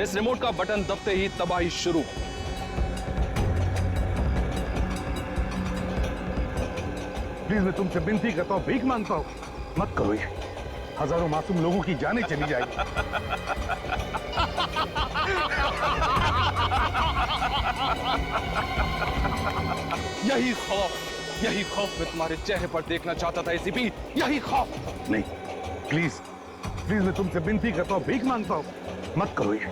इस रिमोट का बटन दबते ही तबाही शुरू। प्लीज मैं तुमसे विनती करता हूँ, भीख मांगता हूँ, मत करो ये। हजारों मासूम लोगों की जानें चली जाएगी। यही खौफ मैं तुम्हारे चेहरे पर देखना चाहता था एसीपी, यही खौफ। नहीं, प्लीज प्लीज मैं तुमसे विनती करता हूँ, भीख मांगता हूँ, मत करो ये।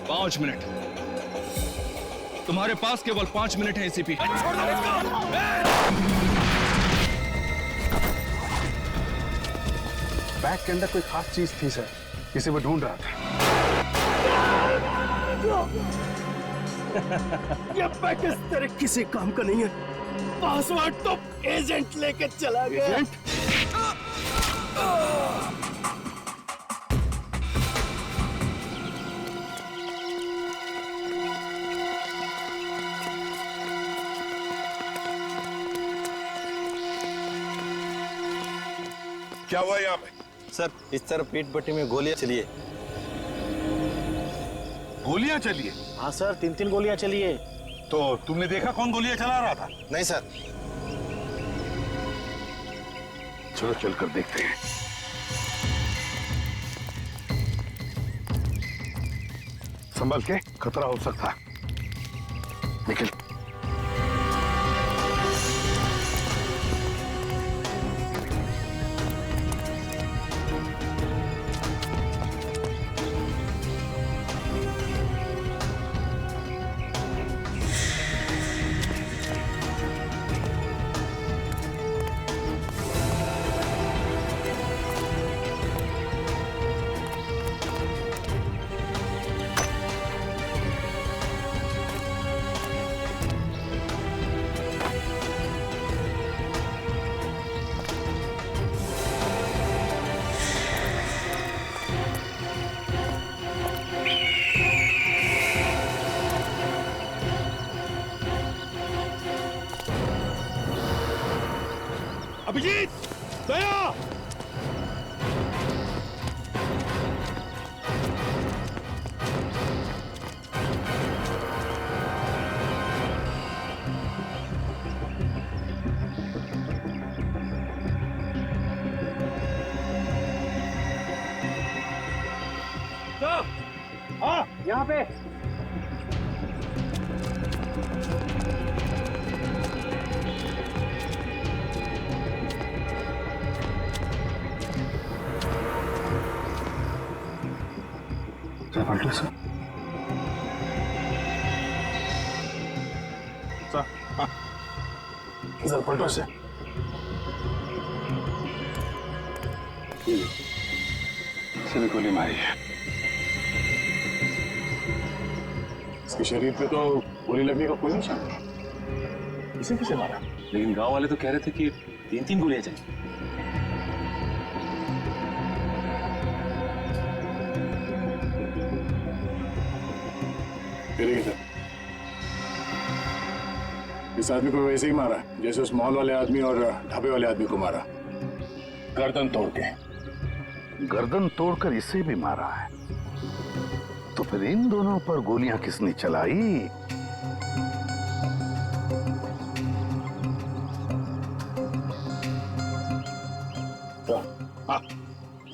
5 मिनट, तुम्हारे पास केवल 5 मिनट है एसीपी। बैग के अंदर कोई खास चीज थी सर, जिसे वो ढूंढ रहा था। ये बैग इस तरह किसी काम का नहीं है। पासवर्ड तो एजेंट लेके चला गया। एजेंट? क्या हुआ यहाँ पे? सर इस तरफ पीठ पट्टी में गोलियां चली है। गोलियां चली है? हाँ सर, 3-3 गोलियां चली है। तो तुमने देखा कौन गोलियां चला रहा था? नहीं सर। चलो चलकर देखते हैं। संभल के, खतरा हो सकता। निकल। अभिजीत, दया! हाँ, यहाँ पे। पलटो सर। सर पलटो से। सिर्फ गोली मारी है। इसके शरीर पे तो गोली लगने का कोई निशान नहीं। इसे किसे मारा? लेकिन गांव वाले तो कह रहे थे कि 3-3 गोलियां चली। इस आदमी को वैसे ही मारा जैसे उस मॉल वाले आदमी और ढाबे वाले आदमी को मारा, गर्दन तोड़ के। गर्दन तोड़कर इसे भी मारा है, तो फिर इन दोनों पर गोलियां किसने चलाई?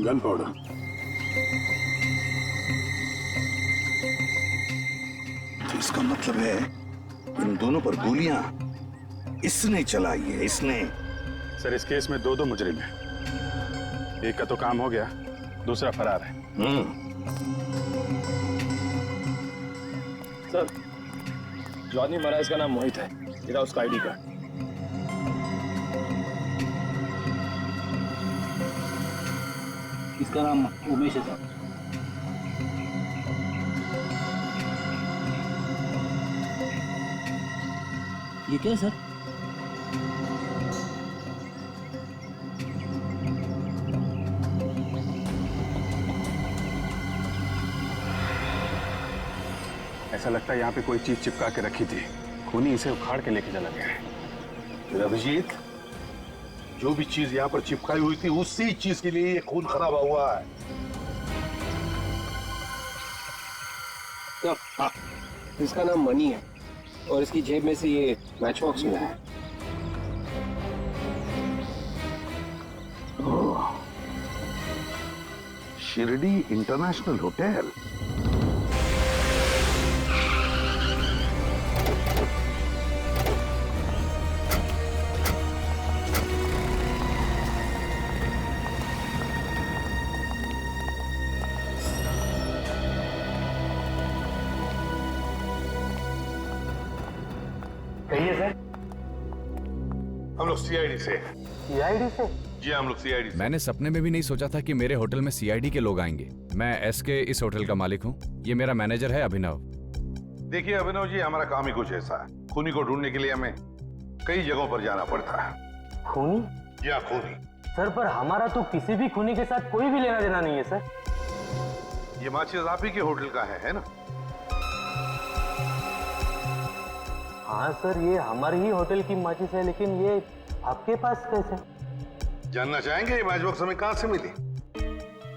Gun powder. तो इसका मतलब है इन दोनों पर गोलियां इसने चलाई है, इसने। सर इस केस में 2 मुजरिम हैं। एक का तो काम हो गया, दूसरा फरार है। सर जो आदमी मरा इसका नाम मोहित है, मेरा उसका आईडी कार्ड। इसका नाम उमेश है सर। ये क्या है सर? ऐसा लगता है यहाँ पे कोई चीज चिपका के रखी थी, खूनी इसे उखाड़ के लेके चला गया है। फिर अभिजीत, जो भी चीज यहाँ पर चिपकाई हुई थी उसी चीज के लिए ये खून खराबा हुआ है। हाँ, इसका नाम मनी है और इसकी जेब में से ये मैच बॉक्स मिला है। Shirdi international hotel. कहिए सर। हम लोग सीआईडी से। सीआईडी से? जी हम लोग सीआईडी से। मैंने सपने में भी नहीं सोचा था कि मेरे होटल में सीआईडी के लोग आएंगे। मैं एसके इस होटल का मालिक हूँ। ये मेरा मैनेजर है अभिनव। देखिए अभिनव जी, हमारा काम ही कुछ ऐसा है। खूनी को ढूंढने के लिए हमें कई जगहों पर जाना पड़ता है। खूनी? या खूनी। सर पर हमारा तो किसी भी खूनी के साथ कोई भी लेना देना नहीं है सर। ये माचिस आप ही के होटल का है ना? हाँ सर, ये हमारे ही होटल की माचिस है, लेकिन ये आपके पास कैसे? जानना चाहेंगे ये मैच बॉक्स हमें कहां से मिली?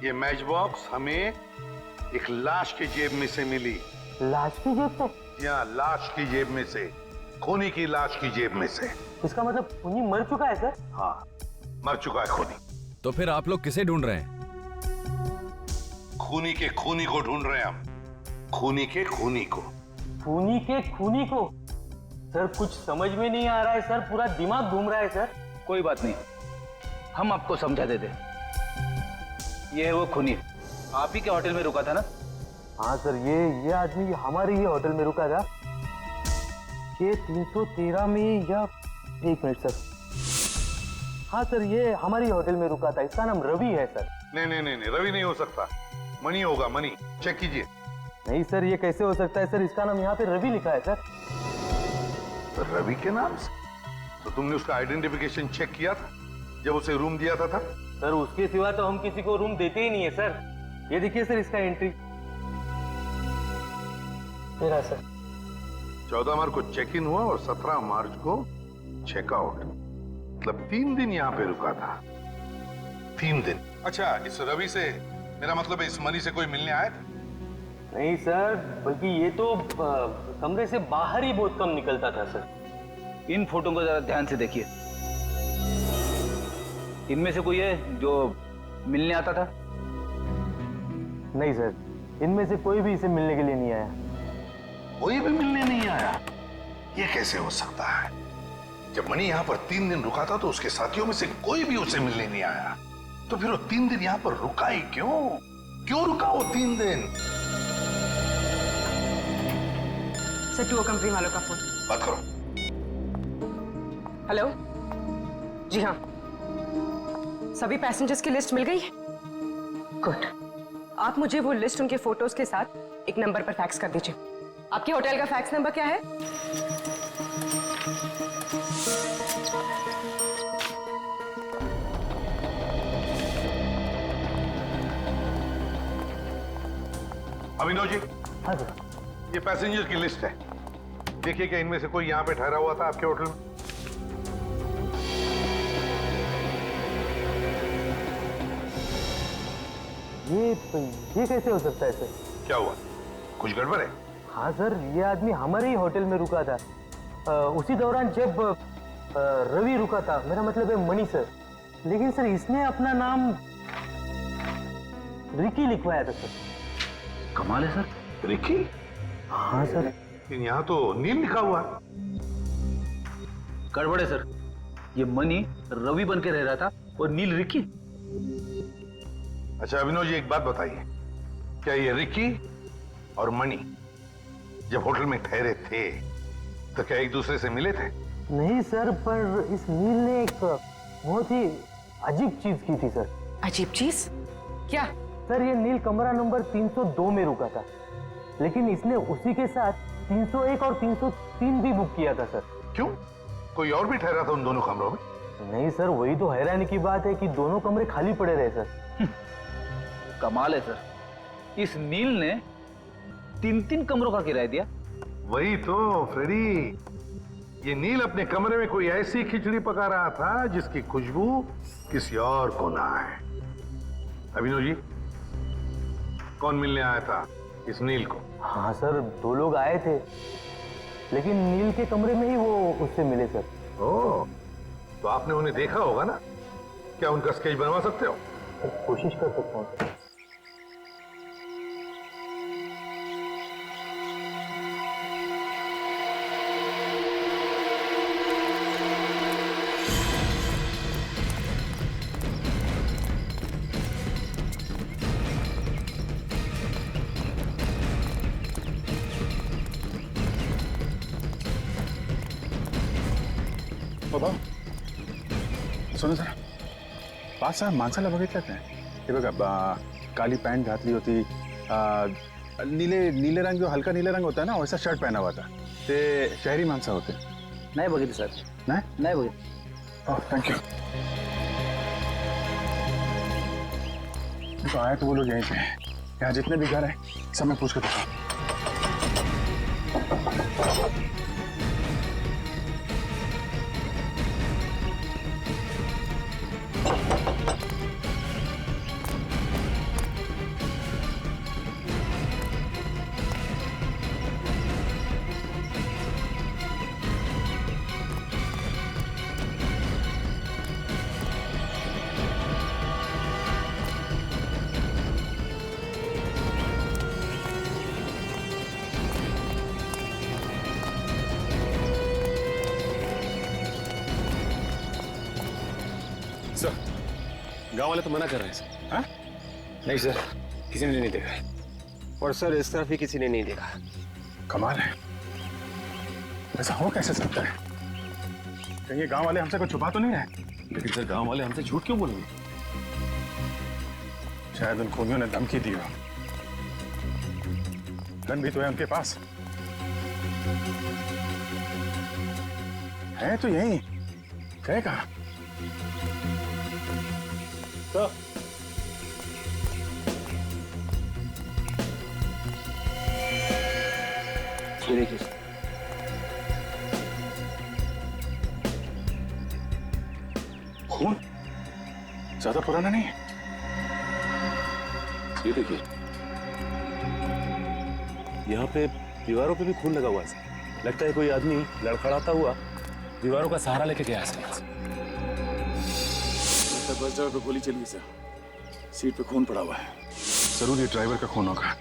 ये मैच बॉक्स हमें एक लाश की जेब में से मिली। लाश की जेब से? यहाँ लाश की जेब में से, खूनी की लाश की जेब में से। इसका मतलब खूनी मर चुका है सर? हाँ, मर चुका है खूनी। तो फिर आप लोग किसे ढूंढ रहे हैं? खूनी के खूनी को ढूंढ रहे हैं हम। खूनी के खूनी को। खूनी के खूनी को? सर कुछ समझ में नहीं आ रहा है सर, पूरा दिमाग घूम रहा है सर। कोई बात नहीं, हम आपको समझा देते। ये है वो खूनी, आप ही के होटल में रुका था ना? हाँ सर, ये आदमी हमारे ही होटल में रुका था। ये 313 में या 1 मिनट सर। हाँ सर, ये हमारी होटल में रुका था। इसका नाम रवि है सर। नहीं, रवि नहीं हो सकता, मणि होगा। मणि, चेक कीजिए। नहीं सर, ये कैसे हो सकता है सर? इसका नाम यहाँ पे रवि लिखा है सर। रवि के नाम से? तो तुमने उसका आइडेंटिफिकेशन चेक किया था जब उसे रूम दिया था? सर उसके सिवा तो हम किसी को रूम देते ही नहीं है सर। ये देखिए सर, इसका एंट्री मेरा सर। 14 मार्च को चेक इन हुआ और 17 मार्च को चेकआउट। मतलब 3 दिन यहाँ पे रुका था। 3 दिन। अच्छा, इस रवि से, मेरा मतलब है इस मनी से कोई मिलने आया था? नहीं सर, बल्कि ये तो कमरे से बाहर ही बहुत कम निकलता था सर। इन फोटो को जरा ध्यान से देखिए। इनमें से कोई है जो मिलने आता था? नहीं सर, इनमें से कोई भी इसे मिलने के लिए नहीं आया। कोई भी मिलने नहीं आया? ये कैसे हो सकता है? जब मणि यहाँ पर 3 दिन रुका था तो उसके साथियों में से कोई भी उसे मिलने नहीं आया। तो फिर वो 3 दिन यहाँ पर रुका ही क्यों? क्यों रुका वो 3 दिन? सर, टूर कंपनी वालों का फोन। बात करो। हेलो। जी हाँ, सभी पैसेंजर्स की लिस्ट मिल गई है? गुड। आप मुझे वो लिस्ट उनके फोटोज के साथ एक नंबर पर फैक्स कर दीजिए। आपके होटल का फैक्स नंबर क्या है? अभिनव जी, हाँ सर। ये पैसेंजर की लिस्ट है। देखिए क्या इनमें से कोई यहाँ पे ठहरा हुआ था आपके होटल में? ये कैसे हो सकता है सर? क्या हुआ? कुछ गड़बड़ है? हाँ सर, ये आदमी हमारे ही होटल में रुका था। उसी दौरान जब रवि रुका था, मेरा मतलब है मणि सर। लेकिन सर इसने अपना नाम रिकी लिखवाया था सर। कमाल है सर। रिकी? हाँ सर। लेकिन यहाँ तो नील लिखा हुआ है। गड़बड़ है सर। ये मनी रवि बन के रह रहा था और नील रिकी। अच्छा अभिनव जी, एक बात बताइए, क्या ये रिकी और मणि जब होटल में ठहरे थे तो क्या एक दूसरे से मिले थे? नहीं सर, पर इस नील ने एक बहुत ही अजीब चीज की थी सर। अजीब चीज? क्या? सर ये नील कमरा नंबर 302 में रुका था, लेकिन इसने उसी के साथ 301 और 303 भी बुक किया था सर। क्यों? कोई और भी ठहरा था उन दोनों कमरों में? नहीं सर, वही तो हैरानी की बात है कि दोनों कमरे खाली पड़े रहे सर। कमाल है सर। इस नील ने 3 कमरों का किराया दिया। वही तो फ्रेडी, ये नील अपने कमरे में कोई ऐसी खिचड़ी पका रहा था जिसकी खुशबू किसी और को ना आए। अभिनव जी, कौन मिलने आया था इस नील को? हाँ सर, 2 लोग आए थे, लेकिन नील के कमरे में ही वो उससे मिले सर। ओह, तो आपने उन्हें देखा होगा ना? क्या उनका स्केच बनवा सकते हो? कोशिश कर सकता हूँ सर। बाबा सुनो जरा, पाच सहा माणसाला बघितलं काय? हे बघा, काली पैंट घातली होती, नीले रंग, जो हल्का नीले रंग होता है ना, वैसा शर्ट पहना हुआ था। ते शहरी माणसं होते? नहीं बघितलं सर, नहीं बघितलं। Oh thank you. तो आए तो वो लोग यहीं पे हैं। यहाँ जितने भी घर हैं सब मैं पूछ के देखा। सर, गांव वाले तो मना कर रहे हैं सर। हाँ? नहीं सर, किसी ने नहीं देखा। और सर इस तरफ भी किसी ने नहीं देखा। कमाल है, ऐसा हो कैसे सकता है? कहीं ये गांव वाले हमसे कुछ छुपा तो नहीं रहे? लेकिन सर गांव वाले हमसे झूठ क्यों बोलेंगे? शायद उन खूनियों ने धमकी दी हो। गन भी तो है उनके पास। है तो यही, गए कहाँ? तो ये देखिए सर, खून ज्यादा पुराना नहीं है। ये देखिए, यहाँ पे दीवारों पे भी खून लगा हुआ है सर। लगता है कोई आदमी लड़खड़ाता हुआ दीवारों का सहारा लेके गया है सर। बस ड्राइवर पे गोली चली सर, सीट पे खून पड़ा हुआ है। जरूर ये ड्राइवर का खून होगा,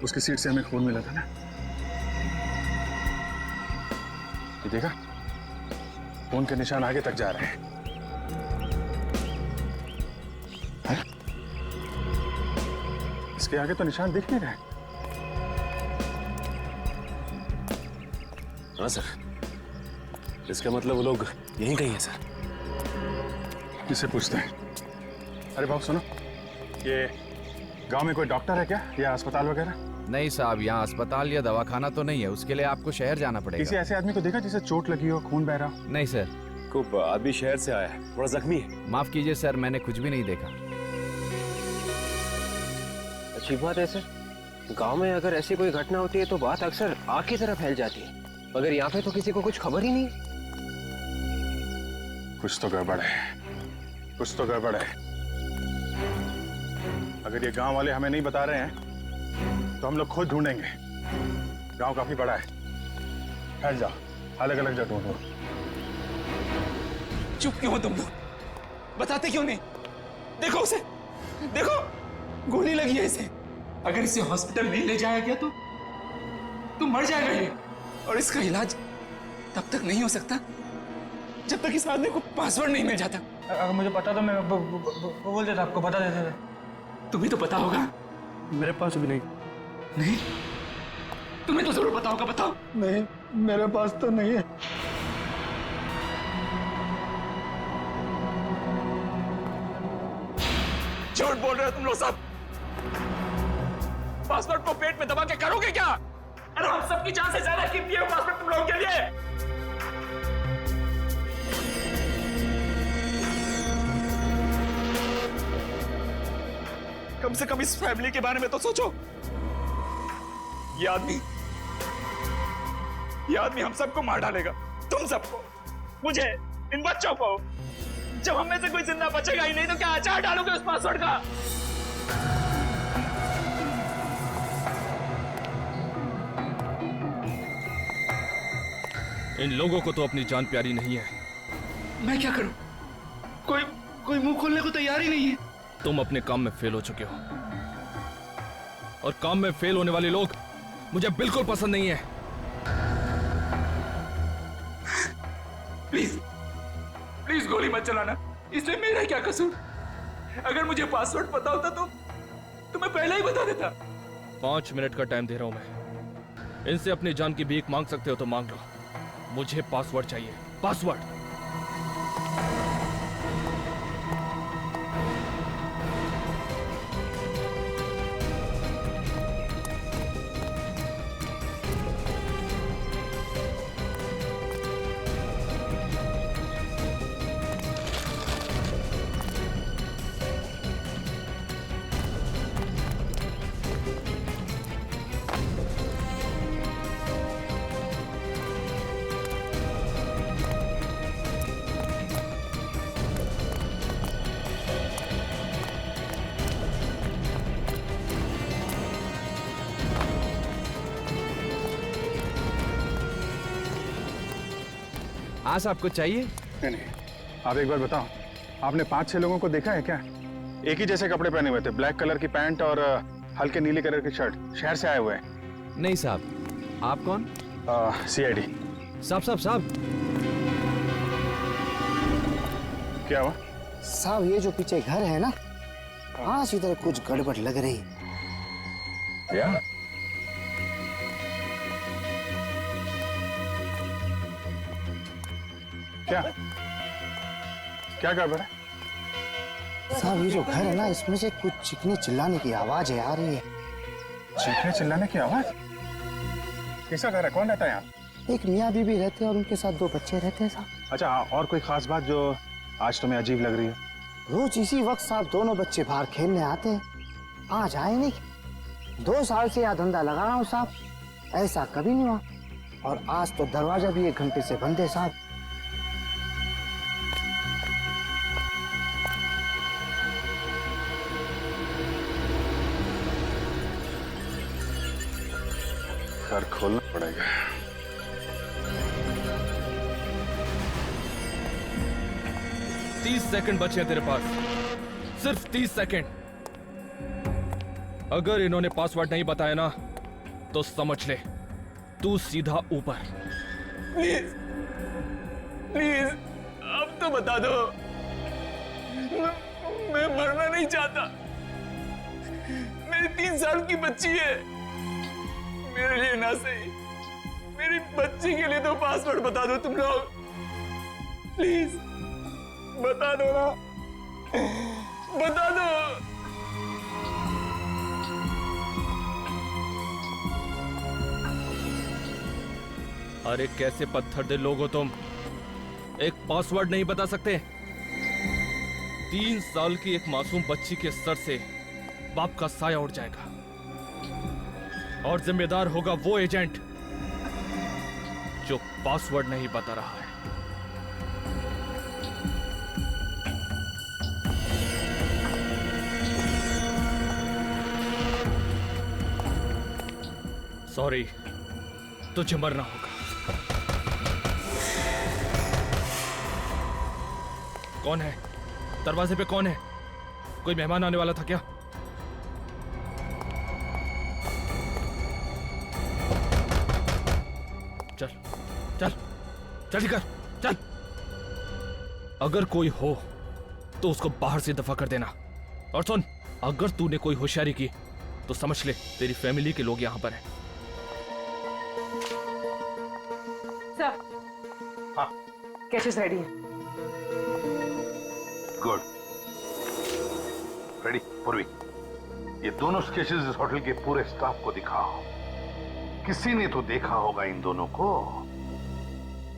उसकी सीट से हमें खून मिला था ना। ये देखा, खून के निशान आगे तक जा रहे हैं। इसके आगे तो निशान दिख नहीं रहे। हाँ सर, इसका मतलब वो लोग यहीं कहीं हैं सर। इससे पूछते हैं। अरे बाबू सुनो, ये गांव में कोई डॉक्टर है क्या, या अस्पताल वगैरह? नहीं साहब, यहाँ अस्पताल या दवाखाना तो नहीं है, उसके लिए आपको शहर जाना किसी पड़ेगा। ऐसे आदमी को देखा जिसे चोट लगी हो, खून बह रहा हो? नहीं सर। को आदमी शहर से आया है, थोड़ा जख्मी है। माफ कीजिए सर, मैंने कुछ भी नहीं देखा। अच्छी बात है सर, गांव में अगर ऐसी कोई घटना होती है तो बात अक्सर आग की तरफ फैल जाती है, मगर यहाँ पे तो किसी को कुछ खबर ही नहीं। कुछ तो गड़बड़ है, कुछ तो गड़बड़ है। अगर ये गांव वाले हमें नहीं बता रहे हैं तो हम लोग खुद ढूंढेंगे। गांव काफी बड़ा है, फैल जाओ, अलग अलग जगह ढूंढो। चुप क्यों हो तुम लोग? बताते क्यों नहीं? देखो उसे, देखो गोली लगी है इसे। अगर इसे हॉस्पिटल नहीं ले जाया गया तो मर जाएगा ये, और इसका इलाज तब तक नहीं हो सकता जब तक इस आदमी को पासवर्ड नहीं मिल जाता। अगर मुझे पता तो मैं बोल देता, आपको बता देते। तुम्हें तो पता होगा। मेरे पास भी नहीं। नहीं, तुम्हें तो जरूर पता होगा। बताओ। नहीं, मेरे पास तो नहीं है। झूठ बोल रहे हो तुम लोग सब। पासवर्ड को पेट में दबा के करोगे क्या? अरे हम सबकी जान से ज्यादा कीमती है पासवर्ड तुम लोगों के लिए। कम से कम इस फैमिली के बारे में तो सोचो। ये आदमी हम सबको मार डालेगा, तुम सबको, मुझे, इन बच्चों को। जब हम में से कोई जिंदा बचेगा ही नहीं तो क्या अचार डालोगे उस पासवर्ड का? इन लोगों को तो अपनी जान प्यारी नहीं है। मैं क्या करूं? कोई कोई मुंह खोलने को तैयार ही नहीं है। तुम अपने काम में फेल हो चुके हो, और काम में फेल होने वाले लोग मुझे बिल्कुल पसंद नहीं है। प्लीज प्लीज गोली मत चलाना, इसमें मेरा क्या कसूर? अगर मुझे पासवर्ड पता होता तो मैं पहले ही बता देता। 5 मिनट का टाइम दे रहा हूं मैं। इनसे अपनी जान की भीख मांग सकते हो तो मांग लो। मुझे पासवर्ड चाहिए, पासवर्ड। हाँ साहब, कुछ चाहिए? नहीं नहीं, आप एक बार बताओ, आपने 5-6 लोगों को देखा है क्या? एक ही जैसे कपड़े पहने हुए थे, ब्लैक कलर की पैंट और हल्के नीले कलर की शर्ट, शहर से आए हुए हैं। नहीं साहब। आप कौन? CID। साहब क्या हुआ? साहब ये जो पीछे घर है ना, हाँ इधर कुछ गड़बड़ लग रही। क्या? क्या क्या गड़बड़ है? साहब ये जो घर है ना, इसमें से कुछ चीखने चिल्लाने की आवाज आ रही है। चीखने चिल्लाने की आवाज? किसका घर है? कौन रहता है यहाँ? एक मियाँ बीबी रहते हैं और उनके साथ 2 बच्चे रहते हैं साहब। अच्छा, और कोई खास बात जो आज तुम्हें अजीब लग रही है? रोज इसी वक्त साहब दोनों बच्चे बाहर खेलने आते हैं, आज आए नहीं। 2 साल से यह धंधा लगा रहा हूँ साहब, ऐसा कभी नहीं हुआ। और आज तो दरवाजा भी 1 घंटे से बंद है साहब। घर खोलना पड़ेगा। तीस सेकंड बचे हैं तेरे पास, सिर्फ 30 सेकंड। अगर इन्होंने पासवर्ड नहीं बताया ना तो समझ ले तू सीधा ऊपर। प्लीज प्लीज अब तो बता दो, मैं मरना नहीं चाहता। मेरी 3 साल की बच्ची है, मेरे लिए ना सही मेरी बच्ची के लिए तो पासवर्ड बता दो तुम लोग। प्लीज बता दो ना, बता दो। अरे कैसे पत्थर दिल लोग हो तुम, एक पासवर्ड नहीं बता सकते? 3 साल की एक मासूम बच्ची के सर से बाप का साया उड़ जाएगा, और जिम्मेदार होगा वो एजेंट जो पासवर्ड नहीं बता रहा है। सॉरी, तुझे मरना होगा। कौन है? दरवाजे पे कौन है? कोई मेहमान आने वाला था क्या? चल चल जल्दी कर, चल। अगर कोई हो तो उसको बाहर से दफा कर देना। और सुन, अगर तूने कोई होशियारी की तो समझ ले तेरी फैमिली के लोग यहां पर हैं। सर, हाँ कैशेस रेडी है। Good, ready. पूर्वी, ये दोनों स्केचेस इस होटल के पूरे स्टाफ को दिखाओ। किसी ने तो देखा होगा इन दोनों को,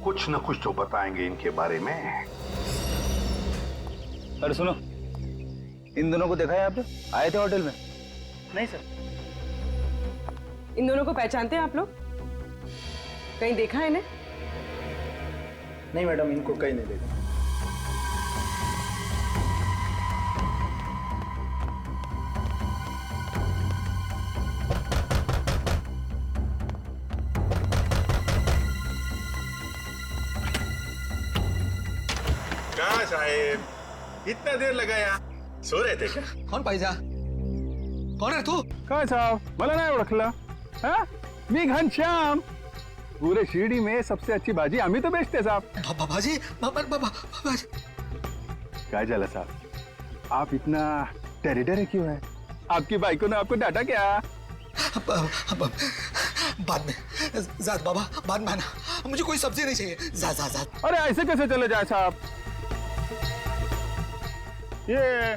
कुछ न कुछ तो बताएंगे इनके बारे में। अरे सुनो, इन दोनों को देखा है आपने? आए थे होटल में? नहीं सर। इन दोनों को पहचानते हैं आप लोग? कहीं देखा है इन्हें? नहीं मैडम, इनको कहीं नहीं देखा। साहेब इतना देर लगाया, सो रहे थे क्या? कौन पाहिजा? कौन है तू? काय साहब मला नाही ओळखलं? हाँ? मी घनश्याम, पूरे शिरडी में सबसे अच्छी भाजी आम्ही तो बेचते साहब. भाजी भाजी काय झालं साहब, आप इतना टेरिडर क्यों है? आपकी बाइको ने आपको डांटा क्या? बाद में जात बाबा, बाद में आना, मुझे कोई सब्जी नहीं चाहिए. जा. अरे ऐसे कैसे चले जाए साहब? ये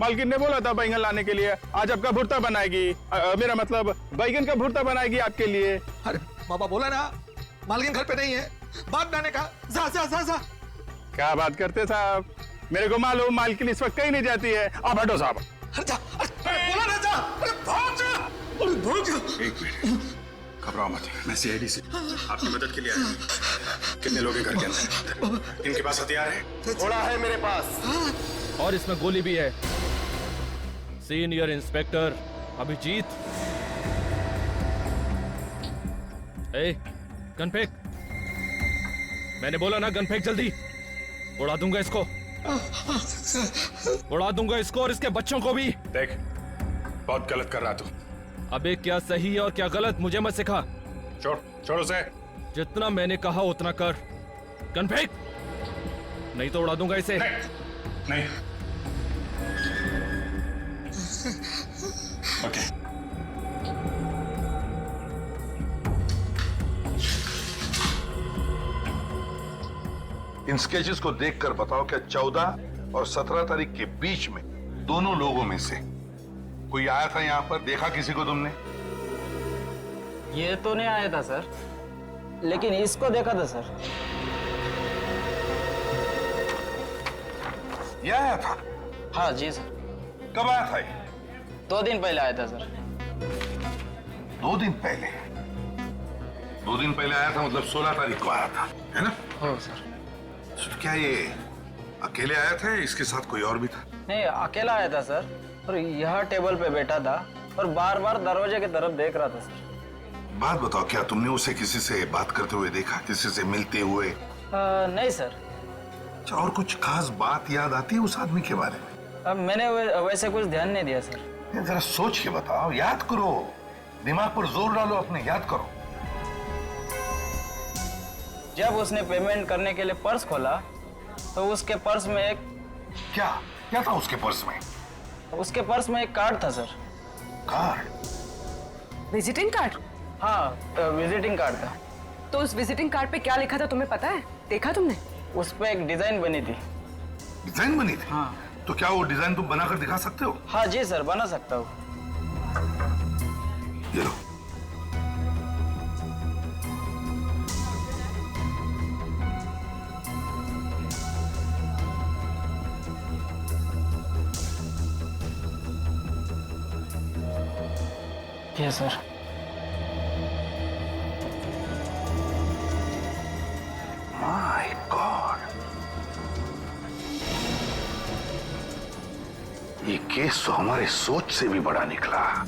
मालकिन ने बोला था बैंगन लाने के लिए, आज आपका भुर्ता बनाएगी. मेरा मतलब बैंगन का भुर्ता बनाएगी आपके लिए. अरे बाबा बोला ना, मालकिन घर पे नहीं है, बाद में आने का. जा. क्या बात करते साहब, मेरे को मालूम मालकिन इस वक्त कहीं नहीं जाती है. आप हटो साहब. अरे जा, अरे बोला ना जा, अरे भाग जा. घबराओ मत, मैं सीआईडी से आपकी मदद के लिए आया हूं. कितने लोग हैं घर के अंदर? इनके पास हथियार है? थोड़ा है मेरे पास. और इसमें गोली भी है. Senior inspector Abhijit. गन फेंक. मैंने बोला ना गन फेंक जल्दी. उड़ा दूंगा इसको, उड़ा दूंगा इसको और इसके बच्चों को भी. देख, बहुत गलत कर रहा तू. अबे क्या सही है और क्या गलत मुझे मत सिखा. छोड़ उसे. जितना मैंने कहा उतना कर. गन फेंक, नहीं तो उड़ा दूंगा इसे. नहीं. ओके. इन स्केचेस को देखकर बताओ क्या 14 और 17 तारीख के बीच में दोनों लोगों में से कोई आया था यहाँ पर? देखा किसी को तुमने? ये तो नहीं आया था सर, लेकिन इसको देखा था सर. ये आया था? हाँ जी सर. कब आया था ये? 2 दिन पहले आया था सर. 2 दिन पहले? 2 दिन पहले आया था, मतलब 16 तारीख को आया था, है ना? हो सर. तो क्या ये अकेले आया था, इसके साथ कोई और भी था? नहीं, अकेला आया था सर, और यहाँ टेबल पे बैठा था और बार बार दरवाजे की तरफ देख रहा था सर. बात बताओ, क्या तुमने उसे किसी से बात करते हुए देखा, किसी से मिलते हुए? नहीं सर. अच्छा, और कुछ खास बात याद आती है उस आदमी के बारे में? मैंने वैसे कुछ ध्यान नहीं दिया सर. जरा सोच के बताओ, याद करो, दिमाग पर जोर डालो अपने, याद करो. जब उसने पेमेंट करने के लिए पर्स खोला तो उसके पर्स में एक क्या था उसके पर्स में? उसके पर्स में एक कार्ड था सर. कार्ड? Visiting card? हाँ, विजिटिंग कार्ड था. तो उस विजिटिंग कार्ड पे क्या लिखा था तुम्हें पता है? देखा तुमने? उस पे एक डिजाइन बनी थी. डिजाइन बनी थी? हाँ. तो क्या वो डिजाइन तुम बनाकर दिखा सकते हो? हाँ जी सर, बना सकता हूँ. ये लो. Yes sir. माय गॉड, ये केस तो हमारे सोच से भी बड़ा निकला.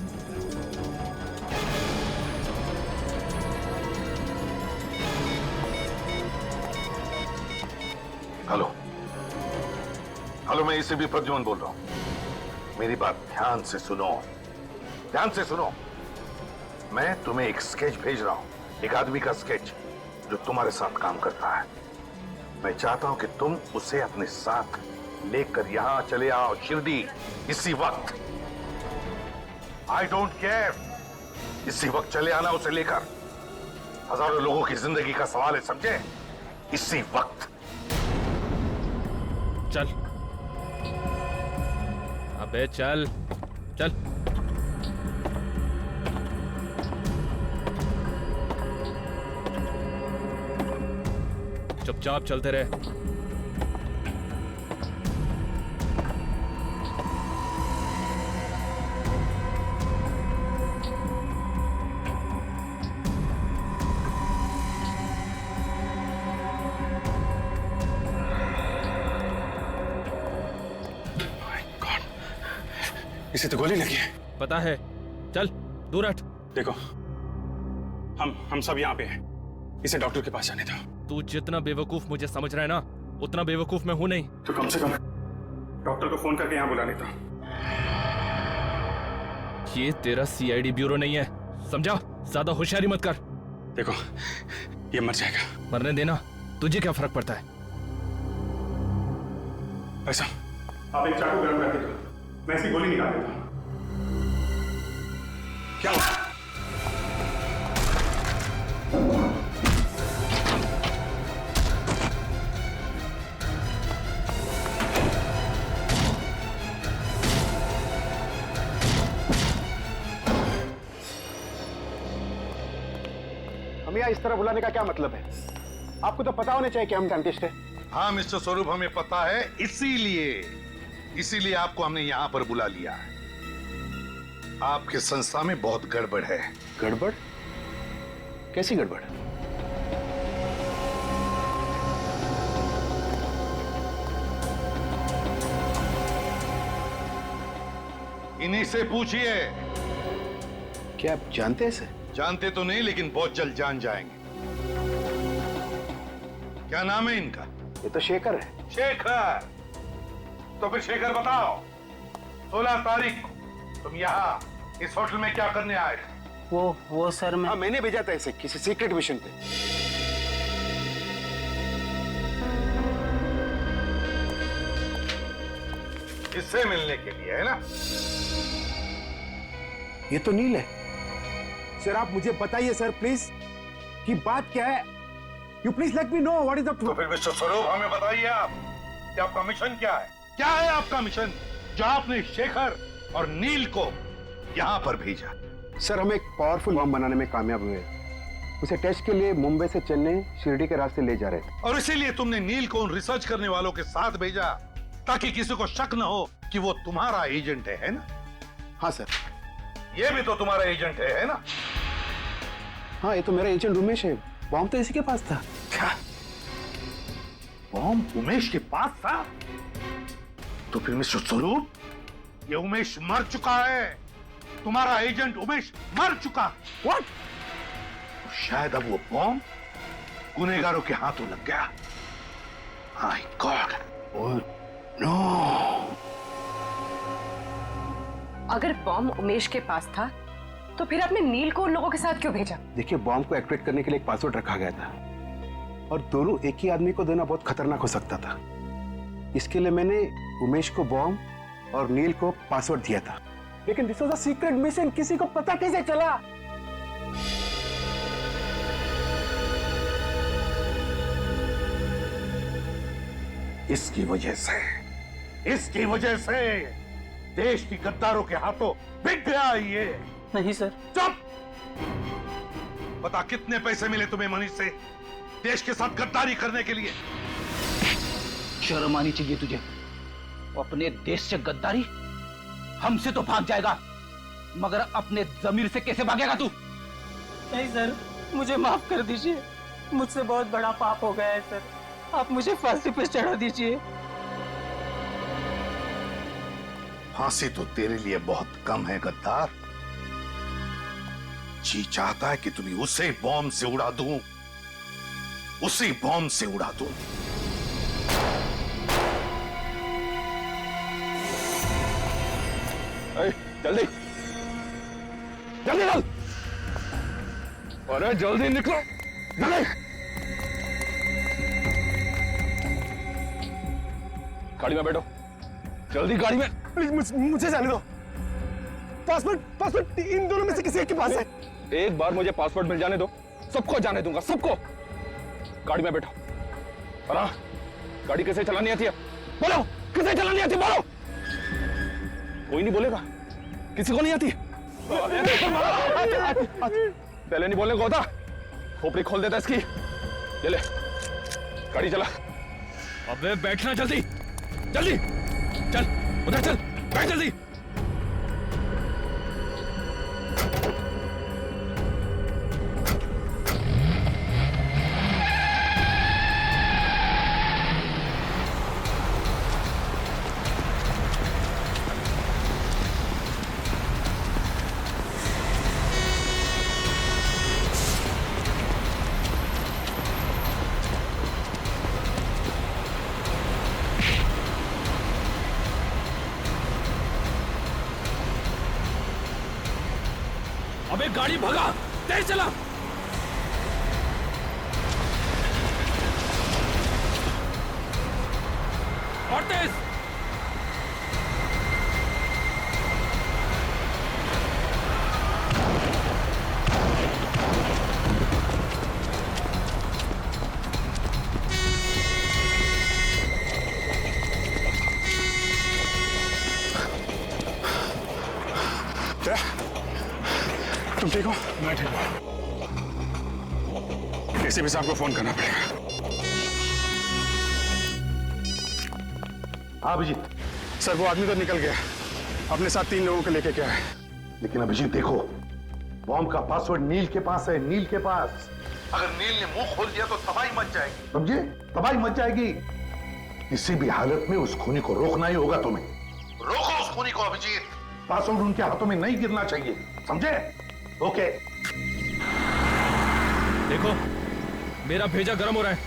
हेलो, मैं इसे भी प्रद्युमन बोल रहा हूं. मेरी बात ध्यान से सुनो, ध्यान से सुनो. मैं तुम्हें एक स्केच भेज रहा हूं, एक आदमी का स्केच जो तुम्हारे साथ काम करता है. मैं चाहता हूं कि तुम उसे अपने साथ लेकर यहां चले आओ, शिरडी, इसी वक्त. आई डोंट केयर, इसी वक्त चले आना उसे लेकर. हजारों लोगों की जिंदगी का सवाल है, समझे? इसी वक्त. चल अबे चल चल. चुपचाप चलते रहे. इसे तो गोली लगी है. पता है, चल दूर हट. देखो, हम सब यहाँ पे हैं. इसे डॉक्टर के पास जाने दो. तू जितना बेवकूफ मुझे समझ रहा है ना, उतना बेवकूफ मैं हूं नहीं। तो कम से कम डॉक्टर को फोन करके यहाँ बुला लेता। ये तेरा सीआईडी ब्यूरो नहीं है, समझा? ज्यादा होशियारी मत कर। देखो, ये मर जाएगा। मरने देना, तुझे क्या फर्क पड़ता है? ऐसा, आप एक चाकू गर्म करके दो, मैं इसकी गोली निकाल देता हूँ। क्या हुआ? हमें यहाँ इस तरह बुलाने का क्या मतलब है? आपको तो पता होना चाहिए कि हम साइंटिस्ट हैं। हाँ मिस्टर स्वरूप, हमें पता है, इसीलिए आपको हमने यहाँ पर बुला लिया है। आपके संस्था में बहुत गड़बड़ है। गड़बड़? कैसी गड़बड़? इन्हीं से पूछिए। क्या आप जानते हैं इसे? जानते तो नहीं, लेकिन बहुत जल्द जान जाएंगे। क्या नाम है इनका? ये तो शेखर है। शेखर? तो फिर शेखर बताओ, 16 तारीख को तुम यहाँ इस होटल में क्या करने आए थे? वो सर मैं... हाँ, मैंने भेजा था इसे किसी सीक्रेट मिशन पे। इससे मिलने के लिए, है ना? ये तो नील है। सर आप मुझे बताइए सर प्लीज कि बात क्या है। You please let me know what is the... तो फिर मिस्टर स्वरूप हमें बताइए आप कि आपका मिशन क्या है? क्या है आपका मिशन जो आपने शेखर और नील को यहाँ पर भेजा? सर हम एक पावरफुल बम बनाने में कामयाब हुए। उसे टेस्ट के लिए मुंबई से चेन्नई शिरडी के रास्ते ले जा रहे थे। और इसीलिए तुमने नील को उन रिसर्च करने वालों के साथ भेजा ताकि किसी को शक न हो कि वो तुम्हारा एजेंट है ना? हाँ सर। ये भी तो तुम्हारा एजेंट है ना? हाँ, ये तो मेरा एजेंट उमेश है। बॉम्ब तो इसी के पास था। क्या बॉम्ब उमेश के पास था? तो फिर मिस्टर स्वरूप, ये उमेश मर चुका है। तुम्हारा एजेंट उमेश मर चुका। व्हाट? तो शायद अब वो बॉम्ब गुनहगारों के हाथों लग गया। My God. Oh no. अगर बॉम्ब उमेश के पास था तो फिर आपने नील को उन लोगों के साथ क्यों भेजा? देखिए, बॉम्ब को एक्टिवेट करने के लिए एक पासवर्ड रखा गया था और दोनों एक ही आदमी को देना बहुत खतरनाक हो सकता था। इसके लिए मैंने उमेश को बॉम्ब और नील को पासवर्ड दिया था। लेकिन this was a secret mission, किसी को पता कैसे चला? इसकी वजह से देश की गद्दारों के हाथों बिक गया ये। नहीं सर। चुप! पता कितने पैसे मिले तुम्हें मनीष से देश के साथ गद्दारी करने के लिए? शर्म आनी चाहिए तुझे। अपने देश से गद्दारी? हमसे तो भाग जाएगा, मगर अपने जमीर से कैसे भागेगा तू? नहीं सर, मुझे माफ कर दीजिए। मुझसे बहुत बड़ा पाप हो गया है सर। आप मुझे फांसी पे चढ़ा दीजिए। फांसी तो तेरे लिए बहुत कम है गद्दार। जी चाहता है कि तुम्हें उसे बॉम्ब से उड़ा दूं, उसी बॉम्ब से उड़ा दूं। जल्दी जल्दी चल। अरे जल्दी निकलो, जल्दी। गाड़ी में बैठो, जल्दी गाड़ी में। प्लीज मुझे जाने दो। पासपोर्ट इन दोनों में से किसी एक के पास है। एक बार मुझे पासपोर्ट मिल जाने दो, सबको जाने दूंगा, सबको। गाड़ी में बैठो। और हाँ, गाड़ी कैसे चलानी आती है? बोलो, कैसे चलानी आती है? बोलो। कोई नहीं बोलेगा, किसी को नहीं आती? पहले नहीं बोलने को होता, खोपड़ी खोल देता इसकी। ये ले, गाड़ी चला। अबे बैठना जल्दी, जल्दी चल, उधर चल, बैठ जल्दी। अबे गाड़ी भगा, तेज चला। और तेज। तुम ठीक हो? मैं ठीक हूँ। एसीपी साहब को फोन करना पड़ेगा। हाँ अभिजीत। सर वो आदमी तो निकल गया, अपने साथ 3 लोगों को लेके क्या है। लेकिन अभिजीत देखो, बॉम्ब का पासवर्ड नील के पास है, नील के पास। अगर नील ने मुंह खोल दिया तो तबाही मच जाएगी, समझे? तबाही मच जाएगी। किसी भी हालत में उस खूनी को रोकना ही होगा तुम्हें। रोको उस खूनी को अभिजीत। पासवर्ड उनके हाथों में नहीं गिरना चाहिए, समझे? ओके। देखो, मेरा भेजा गर्म हो रहा है।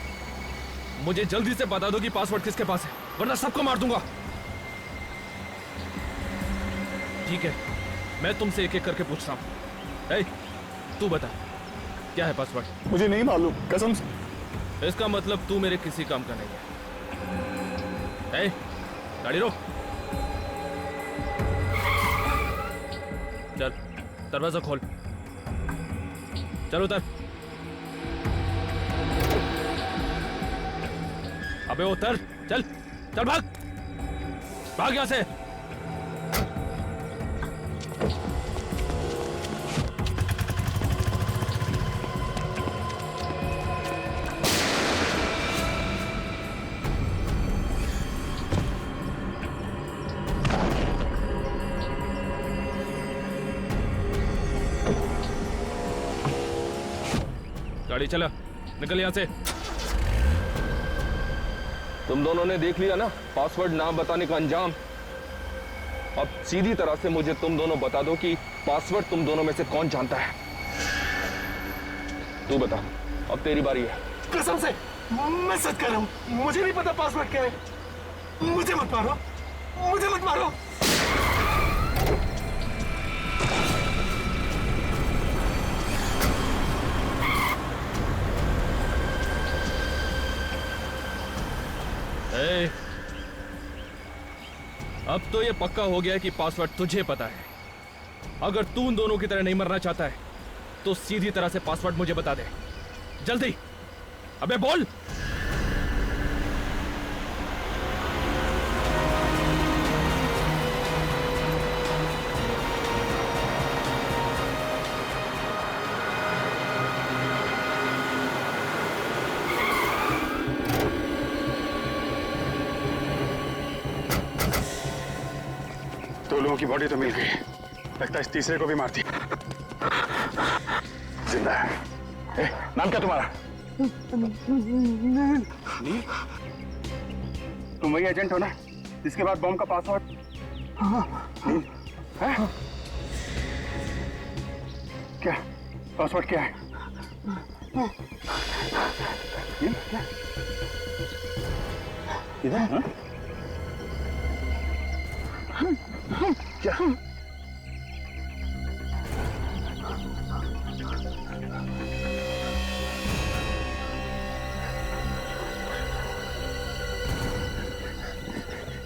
मुझे जल्दी से बता दो कि पासवर्ड किसके पास है, वरना सबको मार दूंगा। ठीक है, मैं तुमसे एक एक करके पूछता हूं। ए, तू बता, क्या है पासवर्ड? मुझे नहीं मालूम, कसम से। इसका मतलब तू मेरे किसी काम का नहीं है। ए, गाड़ी रोक। चल, दरवाजा खोल। चल उतर। अबे उतर, चल चल, भाग भाग यहां से। गाड़ी चला, निकल यहां से। तुम दोनों ने देख लिया ना पासवर्ड ना बताने का अंजाम। अब सीधी तरह से मुझे तुम दोनों बता दो कि पासवर्ड तुम दोनों में से कौन जानता है। तू बता, अब तेरी बारी है। कसम से मैं सच कह रहा हूं, मुझे नहीं पता पासवर्ड क्या है। मुझे मत मारो, मुझे मत मारो। अब तो ये पक्का हो गया है कि पासवर्ड तुझे पता है। अगर तू उन दोनों की तरह नहीं मरना चाहता है तो सीधी तरह से पासवर्ड मुझे बता दे, जल्दी। अबे बोल। लोगों की बॉडी तो मिल गई, लगता है इस तीसरे को भी मार दिया। जिंदा है। नाम क्या तुम्हारा? नील। तुम वही एजेंट हो ना जिसके बाद बॉम्ब का पासवर्ड? नील है? क्या पासवर्ड क्या है? नील क्या? इधर? हाँ? क्या?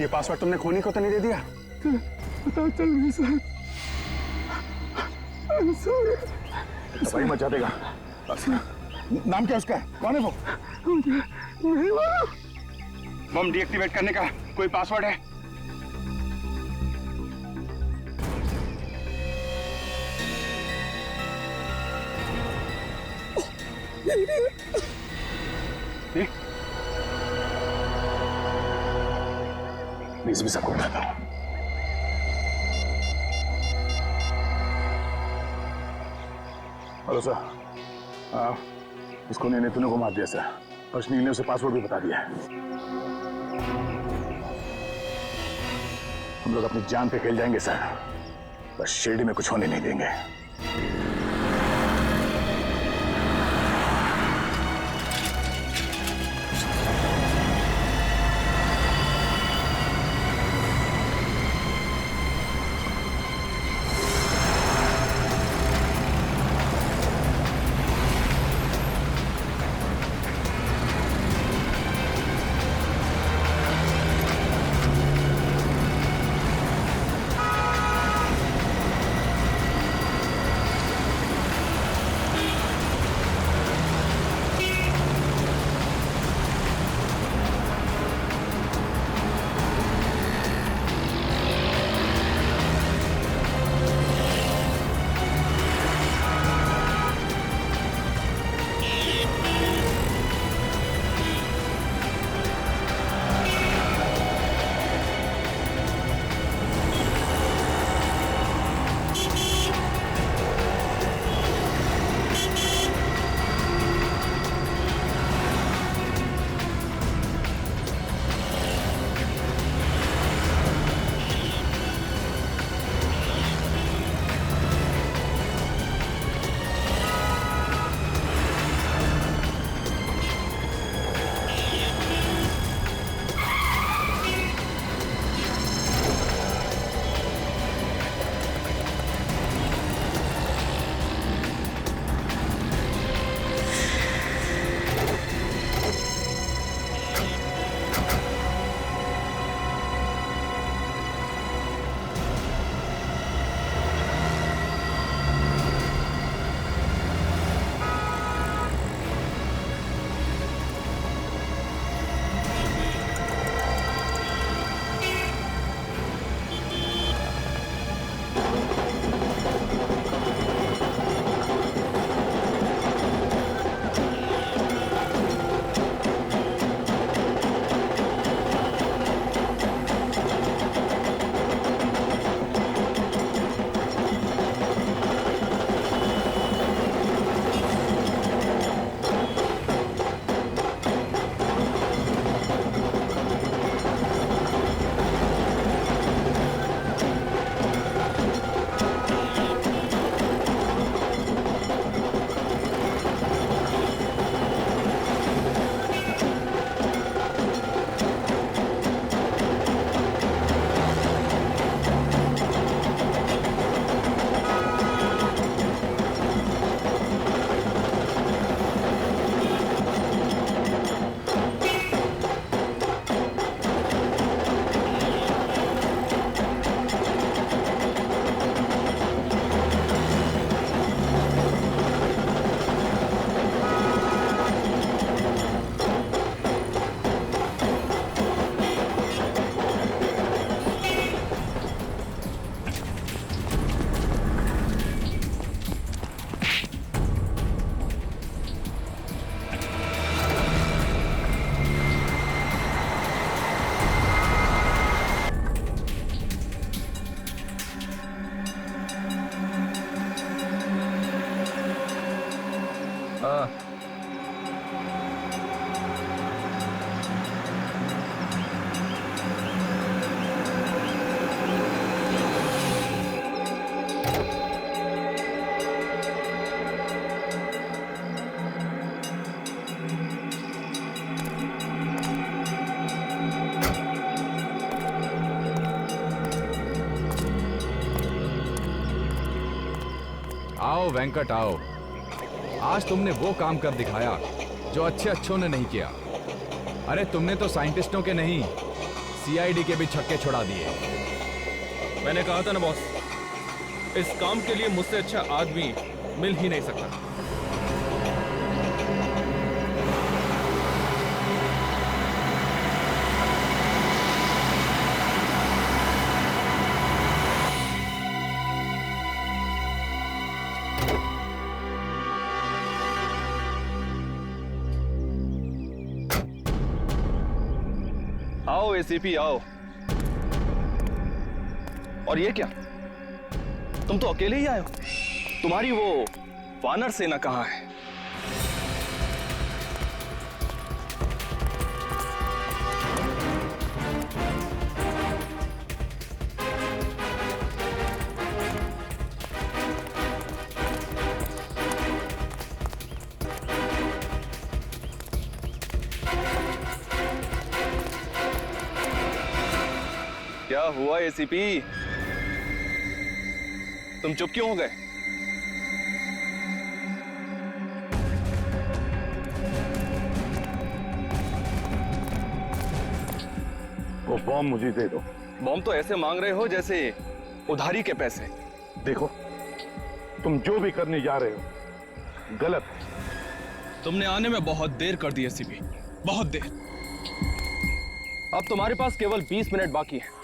ये पासवर्ड तुमने खूनी को तो नहीं दे दिया? पता चल नहीं सर। तबाही मचा देगा। नाम क्या उसका? कौन है वो? बम डीएक्टिवेट करने का कोई पासवर्ड है? प्लीज भी सबको बताता हूं। हेलो सर, इसको ने तूने को मार दिया सर, और नील ने उसे पासवर्ड भी बता दिया है। हम लोग अपनी जान पे खेल जाएंगे सर, बस शिरडी में कुछ होने नहीं देंगे। हाँ आओ वेंकट आओ। आज तुमने वो काम कर दिखाया जो अच्छे अच्छों ने नहीं किया। अरे तुमने तो साइंटिस्टों के नहीं, सीआईडी के भी छक्के छुड़ा दिए। मैंने कहा था ना बॉस, इस काम के लिए मुझसे अच्छा आदमी मिल ही नहीं सकता। आओ एसीपी आओ। और ये क्या, तुम तो अकेले ही आए हो? तुम्हारी वो वानर सेना कहां है? क्या हुआ एसीपी, तुम चुप क्यों हो गए? वो बॉम्ब मुझे दे दो। बॉम्ब तो ऐसे मांग रहे हो जैसे उधारी के पैसे। देखो, तुम जो भी करने जा रहे हो गलत है। तुमने आने में बहुत देर कर दी एसीपी, बहुत देर। अब तुम्हारे पास केवल 20 मिनट बाकी है।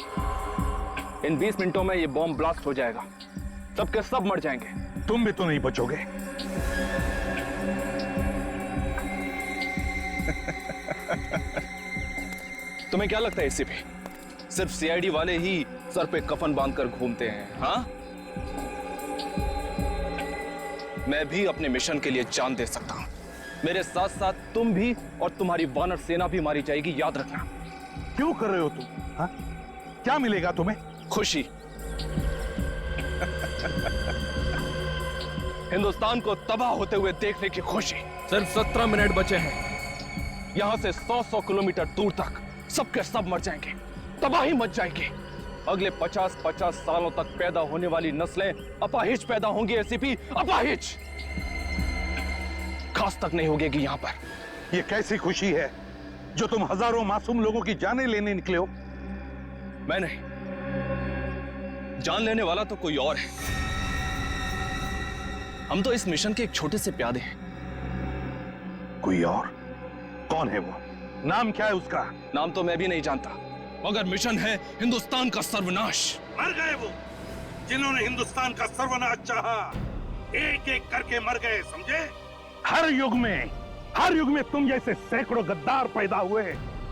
इन 20 मिनटों में ये बॉम्ब ब्लास्ट हो जाएगा, सबके सब मर जाएंगे। तुम भी तो नहीं बचोगे। तुम्हें क्या लगता है एसीपी, सिर्फ सीआईडी वाले ही सर पे कफन बांधकर घूमते हैं? हाँ, मैं भी अपने मिशन के लिए जान दे सकता हूं। मेरे साथ साथ तुम भी और तुम्हारी वानर सेना भी मारी जाएगी, याद रखना। क्यों कर रहे हो तुम? हाँ? क्या मिलेगा तुम्हें? खुशी। हिंदुस्तान को तबाह होते हुए देखने की खुशी। सिर्फ 17 मिनट बचे हैं। यहां से 100 किलोमीटर दूर तक सबके सब मर जाएंगे, तबाही मच जाएगी। अगले 50 सालों तक पैदा होने वाली नस्लें अपाहिज पैदा होंगी एसीपी, अपाहिज। खास तक नहीं होगी यहां पर। ये कैसी खुशी है जो तुम हजारों मासूम लोगों की जानें लेने निकले हो? मैं नहीं, जान लेने वाला तो कोई और है। हम तो इस मिशन के एक छोटे से प्यादे हैं। कोई और? कौन है वो? नाम क्या है उसका? नाम तो मैं भी नहीं जानता, मगर मिशन है हिंदुस्तान का सर्वनाश। मर गए वो जिन्होंने हिंदुस्तान का सर्वनाश चाहा। एक एक करके मर गए, समझे? हर युग में तुम जैसे सैकड़ों गद्दार पैदा हुए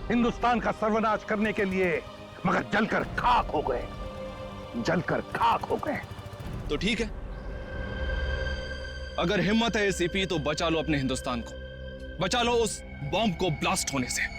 हिंदुस्तान का सर्वनाश करने के लिए, मगर जलकर खाक हो गए, जलकर खाक हो गए। तो ठीक है, अगर हिम्मत है एसीपी तो बचा लो अपने हिंदुस्तान को, बचा लो उस बॉम्ब को ब्लास्ट होने से।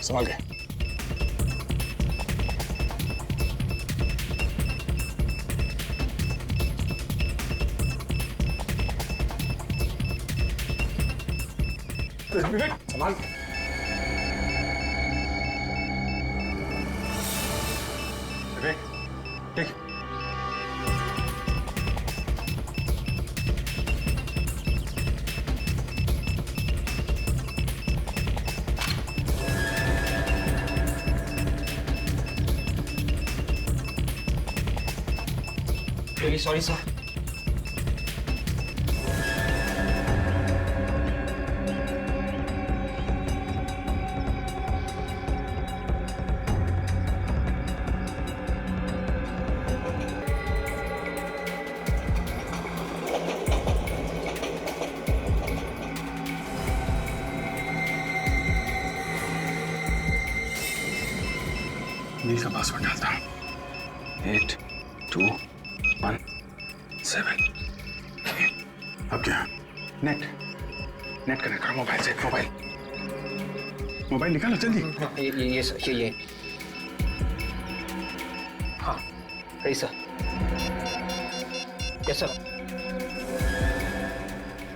संभाल के। विवेक संभाल के। विवेक देख, वेरी सॉरी सर। नील का पासवर्ड डालता हूँ। 8 2 1 7। अब क्या? नेट कनेक्ट करो मोबाइल से। मोबाइल निकालो जल्दी। ये सर, ये हाँ सही sir. Yes sir.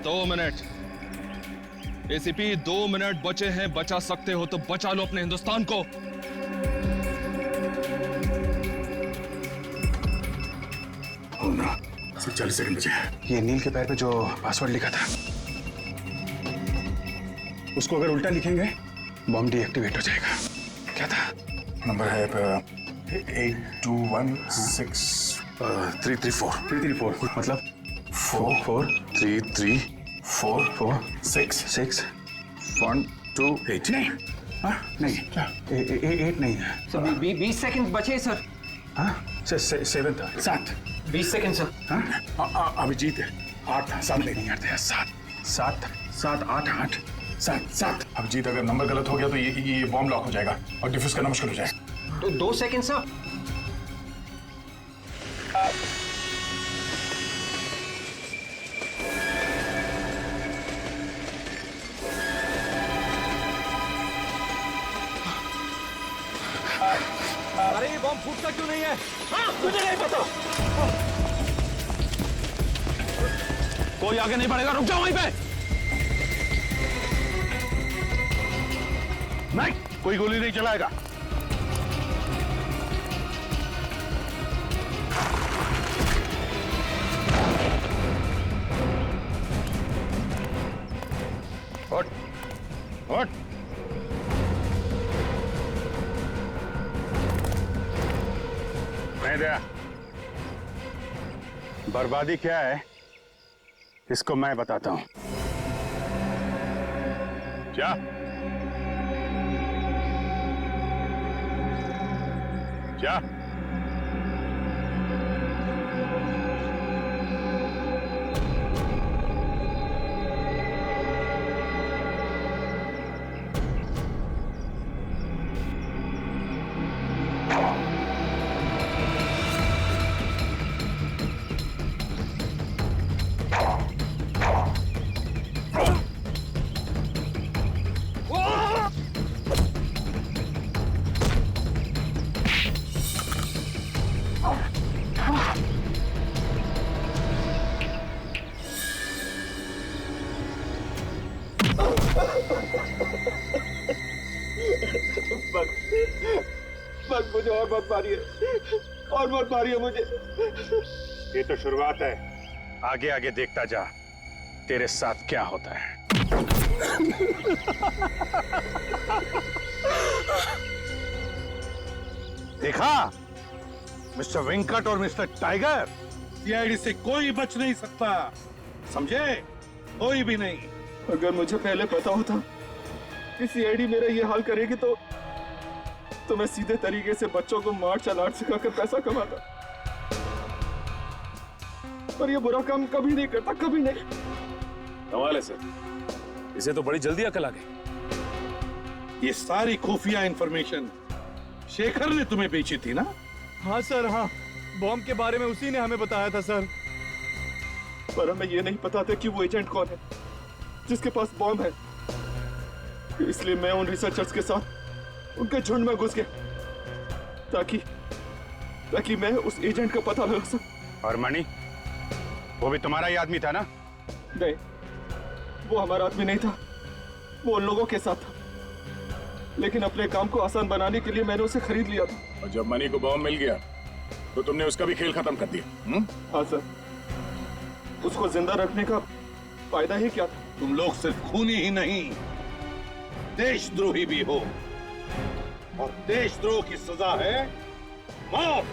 2 minute ACP, 2 minute बचे हैं। बचा सकते हो तो बचा लो अपने हिंदुस्तान को। सिर्फ 40 सेकंड बचे हैं। ये नील के पैर पे जो पासवर्ड लिखा था, उसको अगर उल्टा लिखेंगे बॉम्ब डीएक्टिवेट हो जाएगा। क्या था? नंबर है 8216 मतलब 4433446 128। नहीं, हाँ नहीं, क्या 8 नहीं है सर। 20 सेकंड बचे सर। हाँ 7 था। 7 20 सेकंड सर। हाँ अभिजीत है। 8 था। 7 नहीं यार था। 7 8 7। अभिजीत, अगर नंबर गलत हो गया तो ये बॉम्ब लॉक हो जाएगा और डिफ्यूज करना मुश्किल हो जाएगा। तो 2 सेकंड सर। अरे ये बॉम्ब फूटता क्यों नहीं है? हाँ, मुझे नहीं पता। कोई आगे नहीं बढ़ेगा, रुक जाओ वहीं पे। नहीं, कोई गोली नहीं चलाएगा। उठ। नहीं दया। बर्बादी क्या है इसको मैं बताता हूं। क्या? बस मुझे और मत मारिए, और मत मारिए मुझे। ये तो शुरुआत है, आगे आगे देखता जा तेरे साथ क्या होता है। देखा मिस्टर वेंकट और मिस्टर टाइगर, सीआईडी से कोई बच नहीं सकता, समझे? कोई भी नहीं। अगर मुझे पहले पता होता कि सीआईडी मेरा ये हाल करेगी तो मैं सीधे तरीके से बच्चों को मार्शल आर्ट सिखाकर पैसा कमाता, पर ये बुरा काम कभी नहीं करता, कभी नहीं। कमाल है सर, इसे तो बड़ी जल्दी अकल आ गई। ये सारी खुफिया इंफॉर्मेशन शेखर ने तुम्हें बेची थी ना? हाँ सर, हाँ। बॉम्ब के बारे में उसी ने हमें बताया था सर। पर हमें ये नहीं पता था कि वो एजेंट कौन है जिसके पास बॉम्ब है। इसलिए मैं उन रिसर्चर्स के साथ उनके झुंड में घुस गया ताकि मैं उस एजेंट का पता लगा सकूं। और मणि, वो भी तुम्हारा ही आदमी था ना? नहीं, वो हमारा आदमी नहीं था, वो उन लोगों के साथ था। लेकिन अपने काम को आसान बनाने के लिए मैंने उसे खरीद लिया था। और जब मनी को बॉम्ब मिल गया तो तुमने उसका भी खेल खत्म कर दिया। हाँ सर, उसको जिंदा रखने का फायदा ही क्या था? तुम लोग सिर्फ खूनी ही नहीं, देशद्रोही भी हो, और देशद्रोह की सजा है मौत।